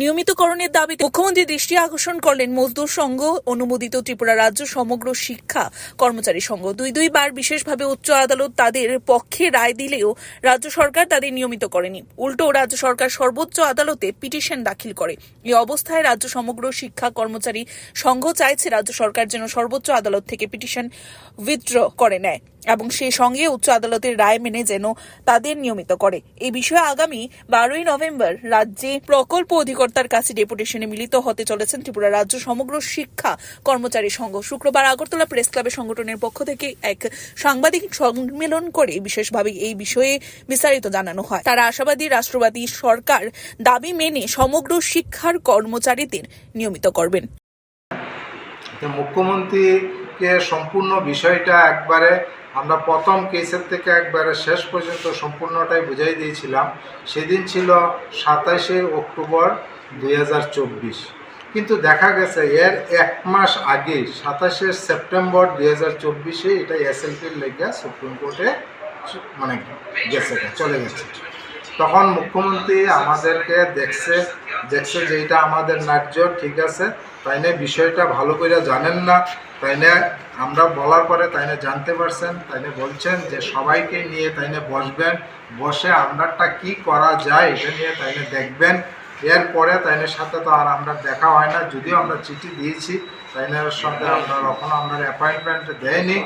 নিয়মিতকরণের দাবিতে মুখ্যমন্ত্রী দৃষ্টি আকর্ষণ করলেন মজদুর সংঘ অনুমোদিত ত্রিপুরা রাজ্য সমগ্র শিক্ষা কর্মচারী সংঘ। দুইবার বিশেষভাবে উচ্চ আদালত তাদের পক্ষে রায় দিলেও রাজ্য সরকার তাদের নিয়মিত করেনি। উল্টো রাজ্য সরকার সর্বোচ্চ আদালতে পিটিশন দাখিল করে। এই অবস্থায় রাজ্য সমগ্র শিক্ষা কর্মচারী সংঘ চাইছে রাজ্য সরকার যেন সর্বোচ্চ আদালত থেকে পিটিশন উইথড্র করে নেয় এবং সেই সঙ্গে উচ্চ আদালতের রায় মেনে যেন তাদের নিয়মিত করে। এই বিষয়ে আগামী 12ই নভেম্বর রাজ্যে প্রকল্প অধিকর্তার কাছে ডেপুটেশনে মিলিত হতে চলেছেন ত্রিপুরা রাজ্য সমগ্র শিক্ষা কর্মচারী সংঘ। শুক্রবার আগরতলা প্রেস ক্লাবের সংগঠনের পক্ষ থেকে এক সাংবাদিক সম্মেলন করে বিশেষভাবে এই বিষয়ে বিস্তারিত জানানো হয়। তারা আশাবাদী রাষ্ট্রবাদী সরকার দাবি মেনে সমগ্র শিক্ষার কর্মচারীদের নিয়মিত করবেন। মুখ্যমন্ত্রীকে সম্পূর্ণ বিষয়টা একবারে আমরা প্রথম কেসের থেকে একবারে শেষ পর্যন্ত সম্পূর্ণটাই বুঝাই দিয়েছিলাম। সেদিন ছিল 27শে অক্টোবর 2024, কিন্তু দেখা গেছে এর এক মাস আগে 27শে সেপ্টেম্বর 2024 এটা এসএলপির লেগে সুপ্রিম কোর্টে চলে গেছে। তখন মুখ্যমন্ত্রী আমাদেরকে দেখছে যে এটা আমাদের ন্যায্য, ঠিক আছে, তাই না বিষয়টা ভালো করে জানেন না, তাই না আমরা বলার পরে তাই না জানতে পারছেন, তাই না বলছেন যে সবাইকে নিয়ে তাই না বসবেন, বসে আপনারটা কি করা যায় এটা নিয়ে তাই না দেখবেন। এরপরে তাইনের সাথে তো আর আমরা দেখা হয় না, যদিও আমরা চিঠি দিয়েছি, তাইনের সাথে আমরা কখনো আমরা অ্যাপয়েন্টমেন্ট দেয়নি।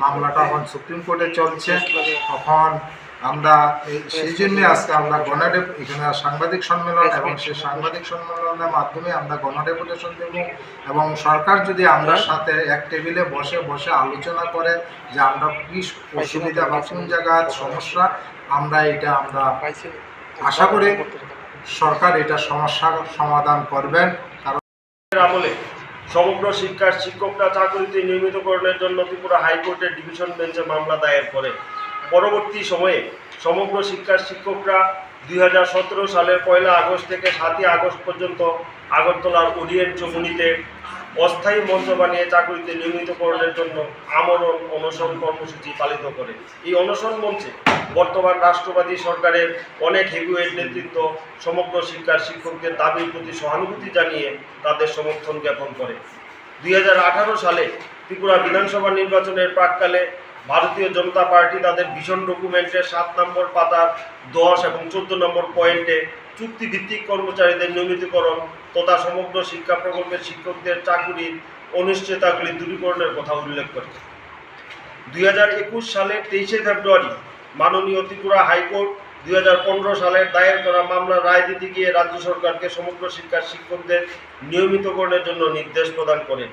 মামলাটা এখন সুপ্রিম কোর্টে চলছে। তখন আমরা সেই জন্যে আজকে আমরা এখানে সাংবাদিক সম্মেলন এবং সেই সাংবাদিক সম্মেলনের মাধ্যমে আমরা গণডেপুটেশন দেব এবং সরকার যদি আমরা সাথে এক টেবিলে বসে আলোচনা করে যে আমরা কি অসুবিধা বা কোন জায়গার সমস্যা আমরা আশা করি সরকার এটা সমস্যার সমাধান করবেন। কারণ আমলে সমগ্র শিক্ষার শিক্ষকরা চাকরিতে নিয়মিতকরণের জন্য ত্রিপুরা হাইকোর্টের ডিভিশন বেঞ্চে মামলা দায়ের করে। পরবর্তী সময়ে সমগ্র শিক্ষার শিক্ষকরা 2017 সালের 1 আগস্ট থেকে 7 আগস্ট পর্যন্ত আগরতলার ওরিয়েন্ট চমুনিতে অস্থায়ী মঞ্চ বানিয়ে চাকরিতে নিয়মিতকরণের জন্য আমরণ অনশন কর্মসূচি পালিত করে। এই অনশন মঞ্চে বর্তমান রাষ্ট্রবাদী সরকারের অনেক হেভিওয়েট নেতৃত্ব সমগ্র শিক্ষার শিক্ষকদের দাবির প্রতি সহানুভূতি জানিয়ে তাদের সমর্থন জ্ঞাপন করে। 2018 সালে ত্রিপুরা বিধানসভা নির্বাচনের প্রাক্কালে ভারতীয় জনতা পার্টি তাদের ভিশন ডকুমেন্টের 7 নম্বর পাতার 10 এবং 14 নম্বর পয়েন্টে চুক্তিভিত্তিক কর্মচারীদের নিয়মিতকরণ তথা সমগ্র শিক্ষা প্রকল্পের শিক্ষকদের চাকরির অনিশ্চয়তাগুলি দূরীকরণের কথা উল্লেখ করে। 2021 সালের 23শে ফেব্রুয়ারি মাননীয় ত্রিপুরা হাইকোর্ট 2015 সালের দায়ের করা মামলার রায় দিতে গিয়ে রাজ্য সরকারকে সমগ্র শিক্ষার শিক্ষকদের নিয়মিতকরণের জন্য নির্দেশ প্রদান করে।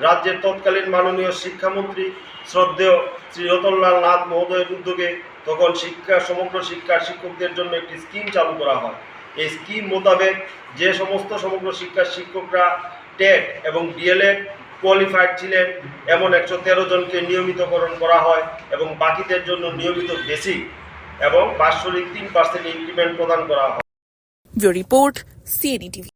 রাজ্যের তৎকালীন মাননীয় শিক্ষামন্ত্রী শ্রদ্ধেয় শ্রী রতনলাল নাথ মহোদয়ের উদ্যোগে তখন সমগ্র শিক্ষার শিক্ষকদের জন্য একটি স্কিম চালু করা হয়। এই স্কিম মোতাবেক যে সমস্ত সমগ্র শিক্ষার শিক্ষকরা টেট এবং ডিএলএড কোয়ালিফাইড ছিলেন এমন 113 জনকে নিয়মিতকরণ করা হয় এবং বাকিদের জন্য নিয়মিত বেসিক এবং বাৎসরিক 3% ইনক্রিমেন্ট প্রদান করা হয়। Report CNE TV।